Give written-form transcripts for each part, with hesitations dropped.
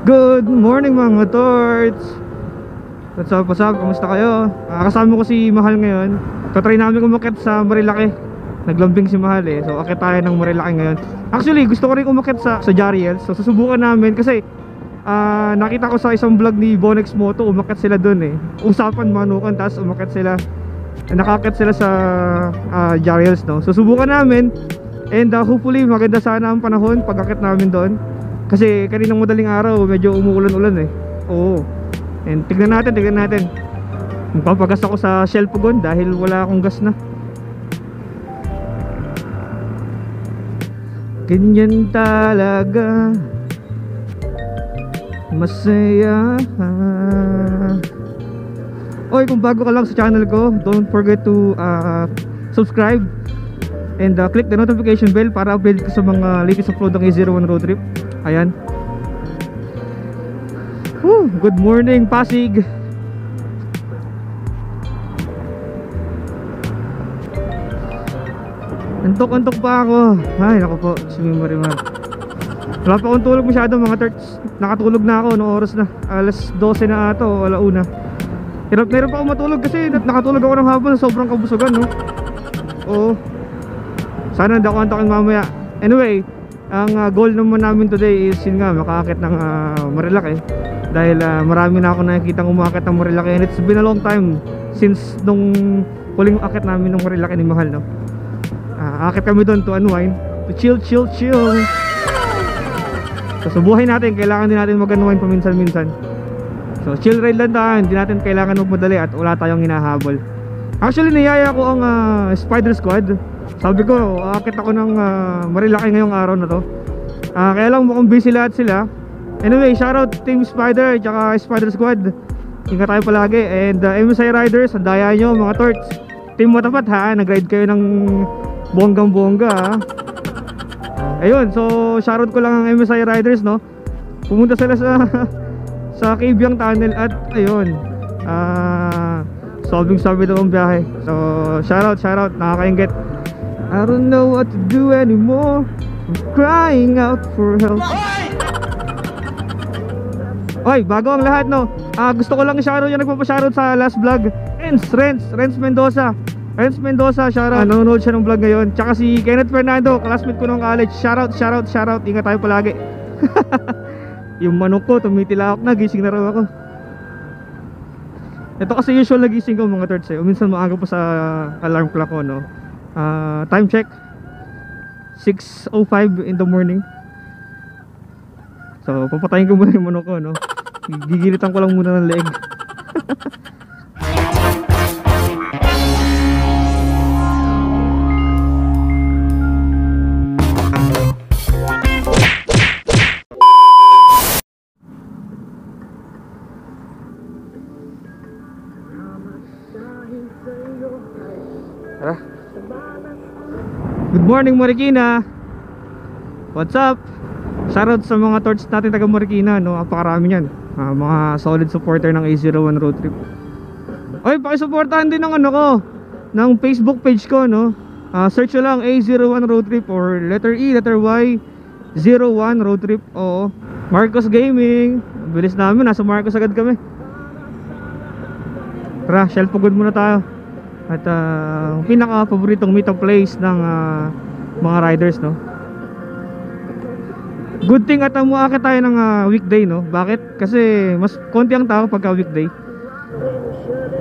Good morning mga torts. What's up, what's up? Kamusta kayo? Kasama ko si Mahal ngayon. Tatry namin umakyat sa Marilaki. Naglambing si Mahal eh. So akit tayo ng Marilaki ngayon. Actually gusto ko rin umakyat sa Jariel. So susubukan namin kasi nakita ko sa isang vlog ni Bonex Moto, umakyat sila dun eh. Usapan manukan, tapos umakyat sila. Nakakit sila sa Jariels, no? Susubukan namin. And hopefully maganda sana ang panahon pag akit namin doon. Kasi kaninang madaling araw medyo umuulan-ulan eh. Oo. And tignan natin. Magpapagas ako sa Shell Pugon dahil wala akong gas na. Ganyan talaga, masaya. Oy, kung bago ka lang sa channel ko, don't forget to subscribe and click the notification bell para update ka sa mga latest upload ng A01 Road Trip. Ayan. Good morning Pasig. Antok pa ako. Ay naku po, si Marimar. Wala pa akong tulog masyado mga torts. Nakatulog na ako noong oras na alas 12 na ata o alauna. Hirap na hirap ako matulog kasi nakatulog ako ng hapon. Sobrang kabusugan, no? Oo. Sana hindi ako antokin mamaya. Anyway, ang goal naman namin today is yun nga, makaakit ng Marilaki. Dahil marami na ako nakikitang umakit ng Marilaki. And it's been a long time since nung huling akit namin ng Marilaki ni Mahal, no? Akit kami doon to unwind, to chill. So sa buhay natin, kailangan din natin mag-unwind paminsan-minsan. So chill ride lang tayo, hindi natin kailangan magmadali at wala tayong hinahabol. Actually niyaya ko ang Spider Squad. Sabi ko, akit ako ng Marilaki ngayong araw na to. Kaya lang mukhang busy lahat sila. Anyway, shoutout Team Spider at Spider Squad. Ingat tayo palagi. And MSI Riders, ang daya nyo mga torts. Team Matapat ha, nag-ride kayo ng bonggang-bongga ha. Ayun, so shoutout ko lang ang MSI Riders, no. Pumunta sila sa Cabiang Tunnel at ayun, solving daw ang biyahe. So shoutout, nakakaingit. I don't know what to do anymore, I'm crying out for help. Oy, bago ang lahat, no. Gusto ko lang i-shoutout yung nagpapa-shoutout sa last vlog. Renz Mendoza, shoutout. Nanonood siya ng vlog ngayon. Tsaka si Kenneth Fernando, classmate ko nung college. Shoutout. Ingat tayo palagi. Yung manok ko, tumitilawak na, gising na raw ako. Ito kasi usual na gising ko mga torts eh. Minsan maaga pa sa alarm clock ko, no. Time check 6:05 in the morning. So papatayin ko muna yung manok ko, no. Gigilitan ko lang muna ng leeg. Tara. Good morning Marikina. What's up? Shoutout sa mga torch natin taga Marikina, no? Napakarami niyan. Mga solid supporter ng A01 Road Trip. Oy, pakisuportahan din ng ano ko, ng Facebook page ko, no? Search nyo lang A01 Road Trip or letter E, letter Y 01 Road Trip. Oo. Marcos Gaming. Bilis namin, nasa Marcos agad kami. Tara, Shell Pugon muna tayo. At pinaka paboritong meetup place ng mga riders, no. Good thing at umuakit tayo ng weekday, no. Bakit? Kasi mas konti ang tao pagka weekday.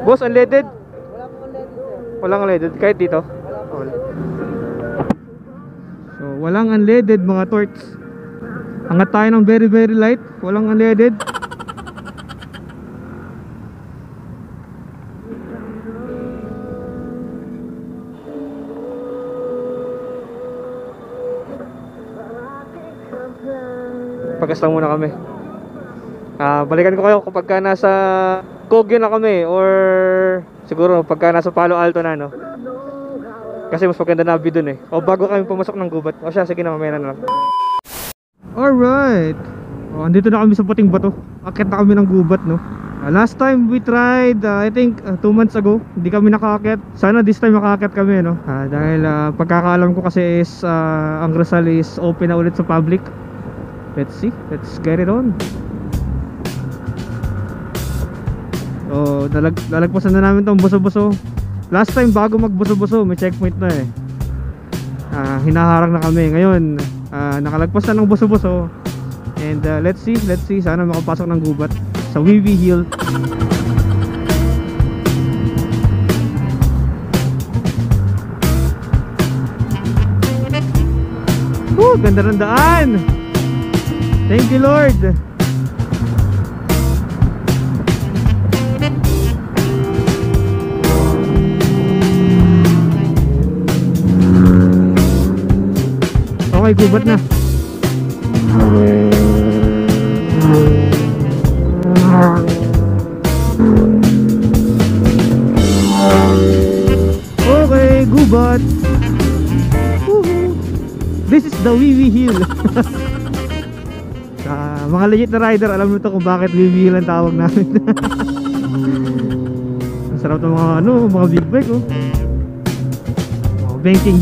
Boss, unleaded? Wala po unleaded, sir. Walang unleaded kahit dito? Wala. So walang unleaded mga torts. Angat tayo ng very light. Walang unleaded. Pagas lang muna kami. Balikan ko kayo kapag ka nasa Kogyo na kami, or siguro pagka nasa Palo Alto na, no? Kasi mas maganda na view dun eh. O bago kami pumasok ng gubat. O siya, sige na, mamaya na lang. Alright, andito na kami sa Puting Bato. Akit na kami ng gubat, no? Last time we tried, I think 2 months ago, hindi kami nakakit. Sana this time makakit kami, no? Dahil pagkakaalam ko kasi is ang Rizal is open na ulit sa public. Let's see, let's get it on. So lalagpasan na namin tong buso-buso. Last time bago magbuso-buso may checkpoint na eh. Hinaharang na kami. Ngayon nakalagpas na ng buso-buso. And let's see, sana makapasok ng gubat sa Wiwi Hill. Ganda ng daan. Thank you Lord. Okay, gubat na. Okay, gubat. This is the Wiwi Hill. Mga legit na rider, alam mo to kung bakit Wiwi Hill ang tawag namin. Ang sarap ng mga mga big bike oh. Banking.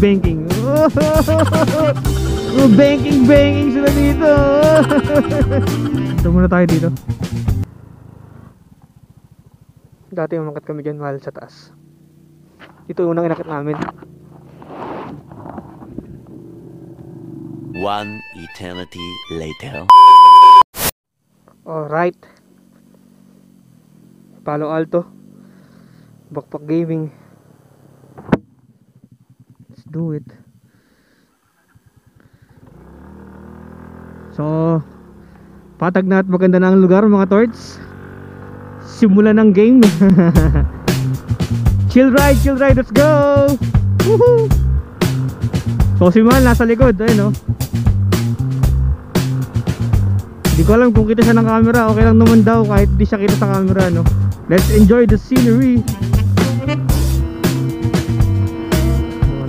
Banking sila dito. Ito muna tayo dito. Dati umakyat kami dyan mahal sa taas. Ito unang inakit namin. One eternity later. Alright, Palo Alto Backpack Gaming. Let's do it. So patag na at maganda na ang lugar mga torts. Simula ng game. Chill ride, let's go. Woohoo! So si Mahal nasa likod, ayun oh. Hindi ko alam kung kita siya ng camera. Okay lang naman daw kahit di siya kita sa camera no. Let's enjoy the scenery.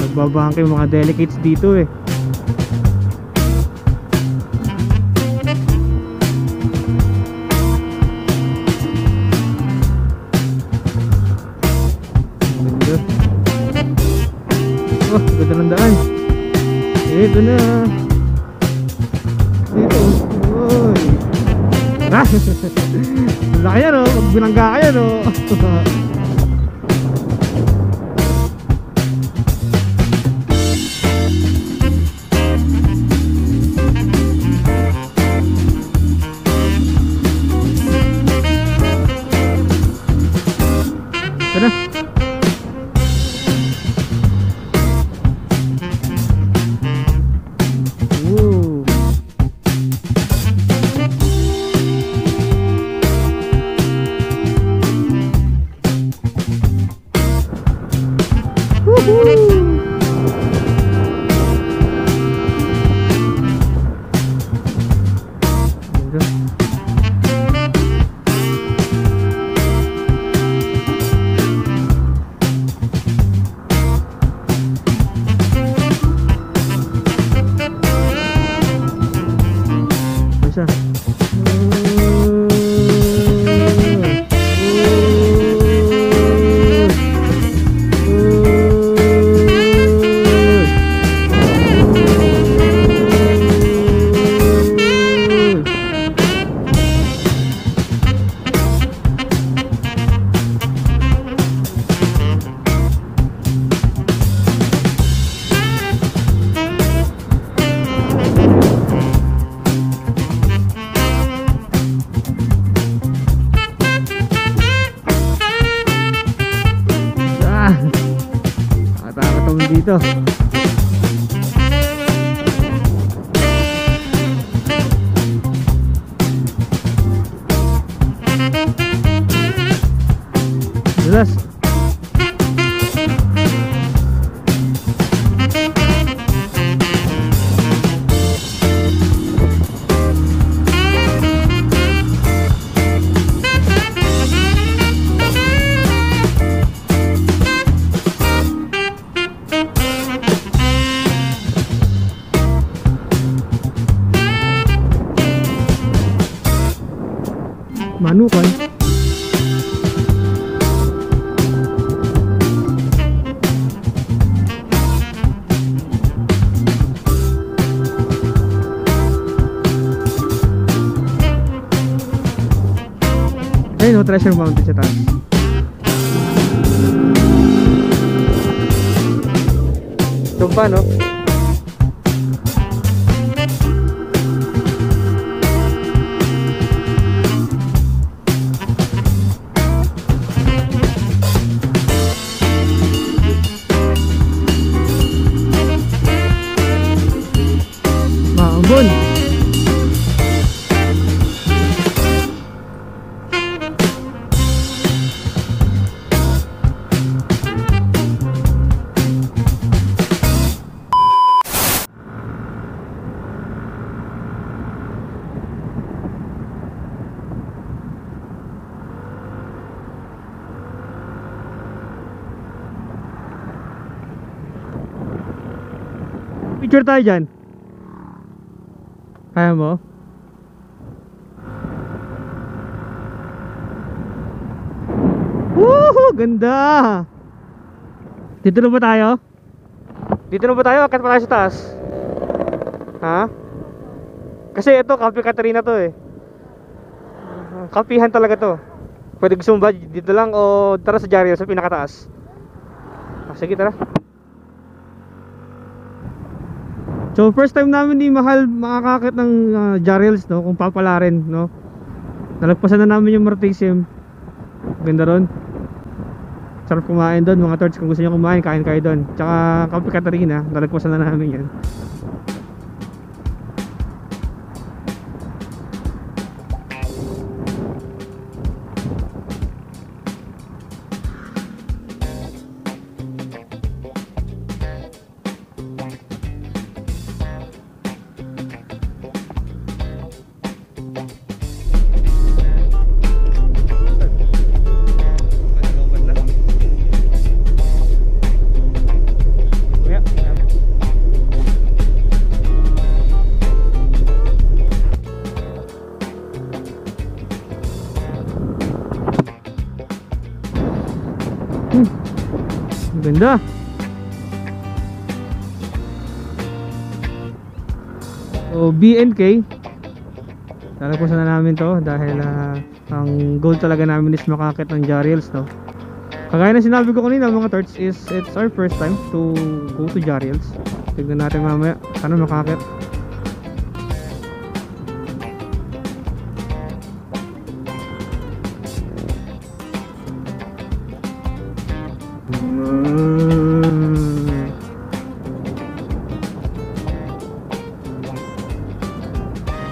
Nagbabangke yung mga delicates dito eh. Oh, ganda ng daan. Ito na. Dito. Oy. Laki yan oh. Pag binangga ka yan oh. Ito na. Dito. Jelas. Manukan. no, Treasure Mountain sa taas. Tumpa, no? Maambon. Picture tayo dyan. Kaya mo? Woohoo! Ganda! Dito na ba tayo? Dito na ba tayo? Akit pa tayo sa taas? Ha? Kasi ito, Cafe Catarina to eh. Kapihan talaga to. Pwede gusto mo ba dito lang o tara sa Jariel sa pinakataas? Sige, tara. So first time namin ni Mahal makakakit ng Jariels, no, kung papalarin, no. Nalagpasan na namin yung Martesium. Ganda ron. Sarap kumain doon mga torch. Kung gusto niyo kumain, kain kayo doon. Tsaka Cafe Catarina, nalagpasan na namin yan. Ganda. So BNK, talagpasan na namin to dahil ang goal talaga namin is makakit ng Jariels, no. Kagaya na sinabi ko kanina mga torch, is it's our first time to go to Jariels. Tignan natin mamaya, sana makakit.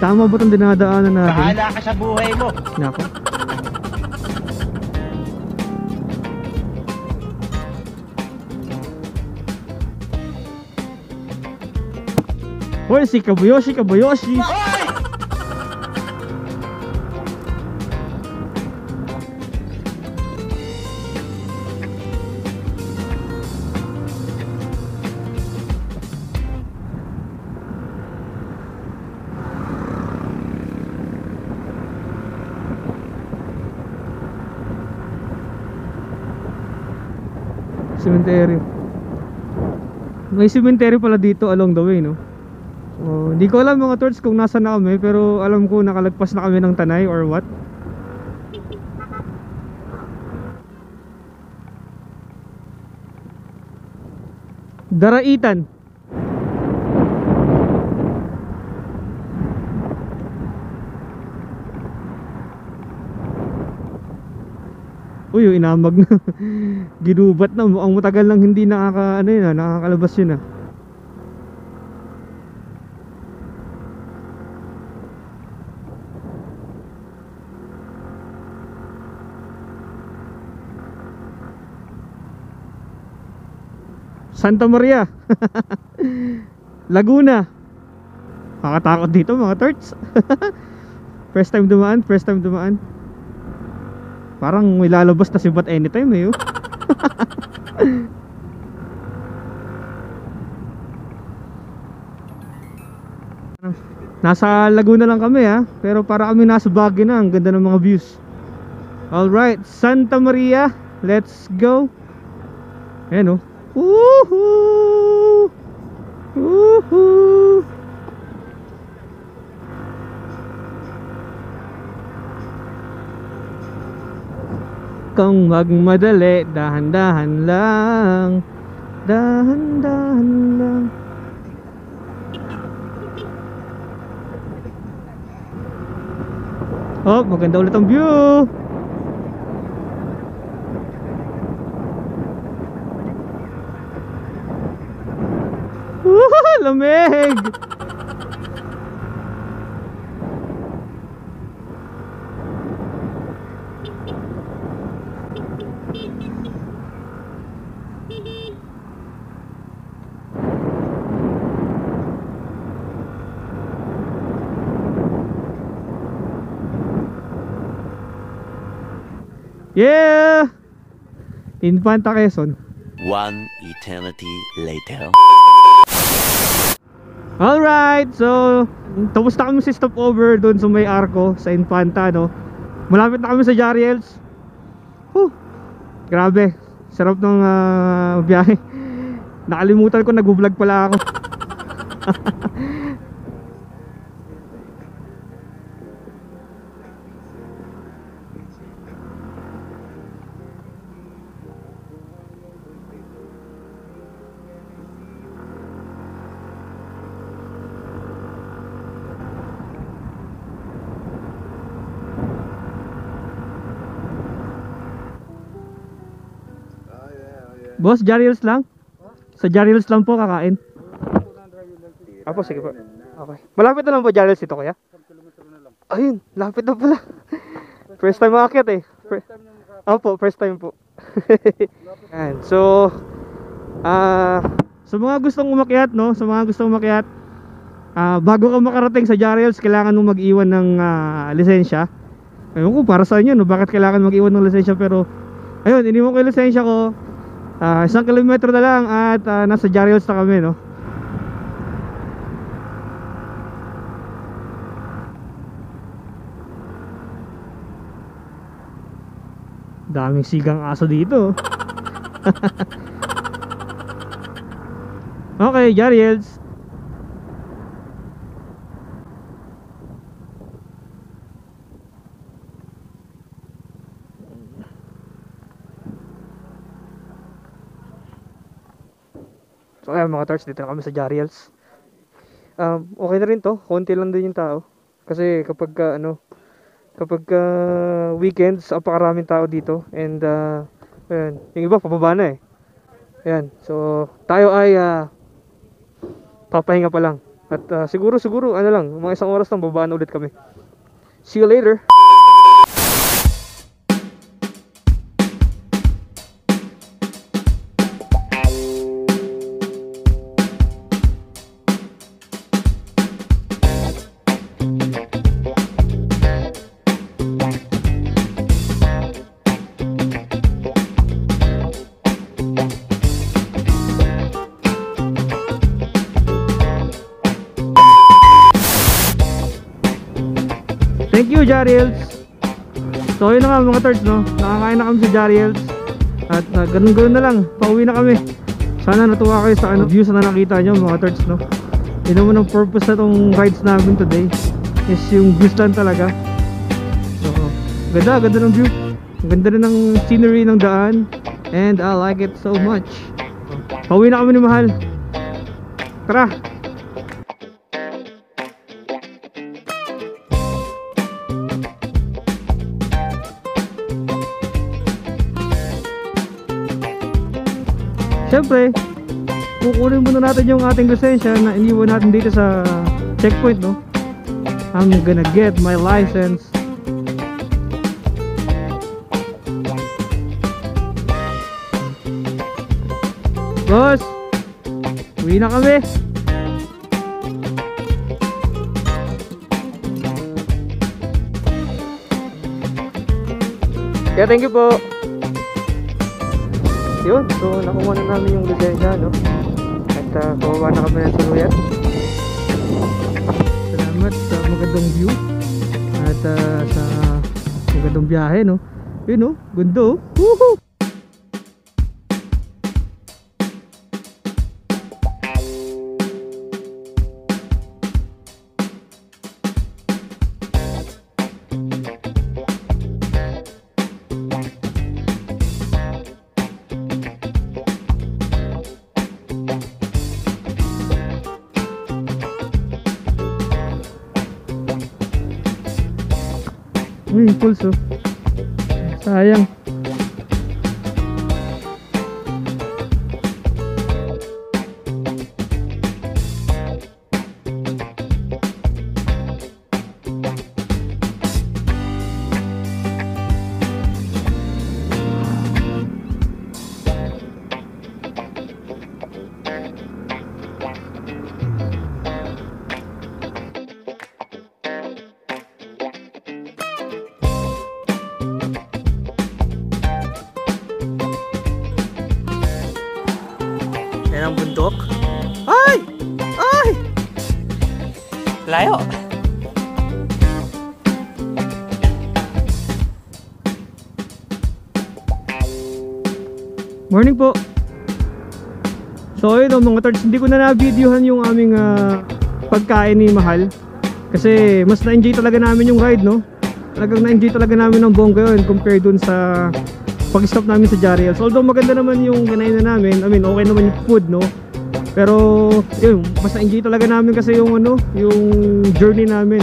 Tama ba itong dinadaanan natin? Bahala ka sa buhay mo. Nako. Hoy, si Kabuyoshi, Kabuyoshi! Cemetery. May cemetery pala dito along the way, no? Hindi ko alam mga torch kung nasa na kami, pero alam ko nakalagpas na kami ng Tanay or what. Daraitan. Uy, yung inamag na. Ginubat na. Mukhang matagal lang hindi nakakalabas yun ah. Santa Maria. Laguna. Nakakatakot dito mga torts. First time dumaan. Parang may lalabas na si Bat anytime eh. Nasa Laguna lang kami ha, pero para kami nasa Baguio na. Ang ganda ng mga views. Alright, Santa Maria, let's go. Ayan o. Woohoo! Woohoo! kang magmadali, dahan-dahan lang. Dahan-dahan lang. Oh, maganda ulit ang view. Lamig. Yeah! Infanta Quezon. One eternity later. Alright, so tapos na kami sa stopover doon sa may Arco sa Infanta, no? Malapit na kami sa Jariels. Grabe, sarap ng biyahe. Nakalimutan ko, nag-vlog pala ako. Boss, Jariels lang? Sa Jariels lang po kakain? Apo, sige po. Okay. Malapit na lang po Jariels dito, kuya? 1 kilometro na lang. Ayun, lapit na pala. First time makakit eh. Opo, first time po. Yan. So, sa mga gustong umakyat, no? Sa mga gustong umakyat, bago ka makarating sa Jariels, kailangan mo mag-iwan ng lisensya. Ayun ko, para sa inyo, no? Bakit kailangan mag-iwan ng lisensya? Pero, ayun, iniwan ko yung lisensya ko. 1 kilometro na lang at nasa Jariels na kami, no? Daming sigang aso dito. Okay, Jariels. So ayan mga tarts, dito na kami sa Jariels. Okay na rin to, konti lang din yung tao. Kasi kapag weekends, apakaraming tao dito. And ayan, yung iba pababa na eh. Ayan, so tayo ay papahinga pa lang. At siguro ano lang, mga 1 oras lang babaan ulit kami. See you later. Thank you, Jariels. So yun na nga mga tarts, no? Nakakain na kami sa Jariels. At ganun na lang, pauwi na kami. Sana natuwa kayo sa views na nakita nyo mga tarts, no? Yun naman ang purpose na tong rides namin today, is yung views lang talaga. So ganda ng view. Ganda rin ng scenery ng daan. And I like it so much. Pauwi na kami ni Mahal. Tara! Siyempre, kukunin muna natin yung ating lisensya na iniwan natin dito sa checkpoint, no? I'm gonna get my license. Boss, uwi na kami. Kaya thank you po. Yun, so nakuha na namin yung lisensya, no? At kawawa na kami ng siluyat. Salamat sa magandang view at sa magandang biyahe, no? Yun, no? Gundo. Woohoo! Uy, pulse oh. Sayang. Yan ang bundok. Ay! Ay! Layo. Morning po. So ayun oh, mga thirds, hindi ko na na-videohan yung aming pagkain ni Mahal. Kasi mas na-enjoy talaga namin yung ride, no? Talagang na-enjoy talaga namin ng bongga yun compared dun sa pag-stop namin sa Jariel. So although maganda naman yung kinain na namin, I mean okay naman yung food, no? Pero yun, mas na-enjoy talaga namin kasi yung ano, yung journey namin.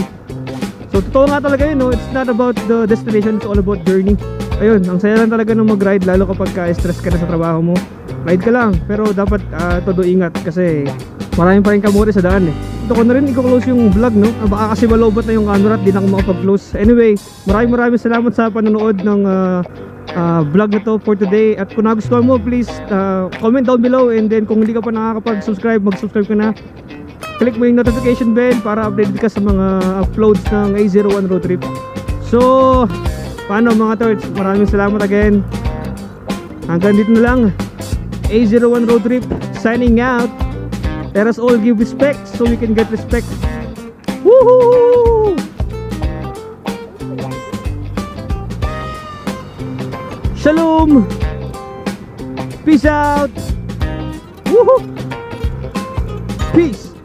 So totoo nga talaga yun, no? It's not about the destination, it's all about journey. Ayun, ang saya lang talaga ng mag-ride, lalo kapag stress ka na sa trabaho mo. Ride ka lang, pero dapat todo ingat kasi maraming pa rin kamote sa daan eh. Ito ko na rin i-close yung vlog, no? Baka kasi malobot na yung camera at di na ako makapag-close. Anyway, maraming salamat sa panonood ng vlog na to for today. At kung nagustuhan mo, please comment down below. And then kung hindi ka pa nakakapag-subscribe, mag-subscribe ka na. Click mo yung notification bell para updated ka sa mga uploads ng A01 Road Trip. So, paano mga thirds? Maraming salamat again. Hanggang dito na lang. A01 Road Trip signing out. Let us all give respect so we can get respect. Woohoo! Shalom! Peace out! Woohoo! Peace!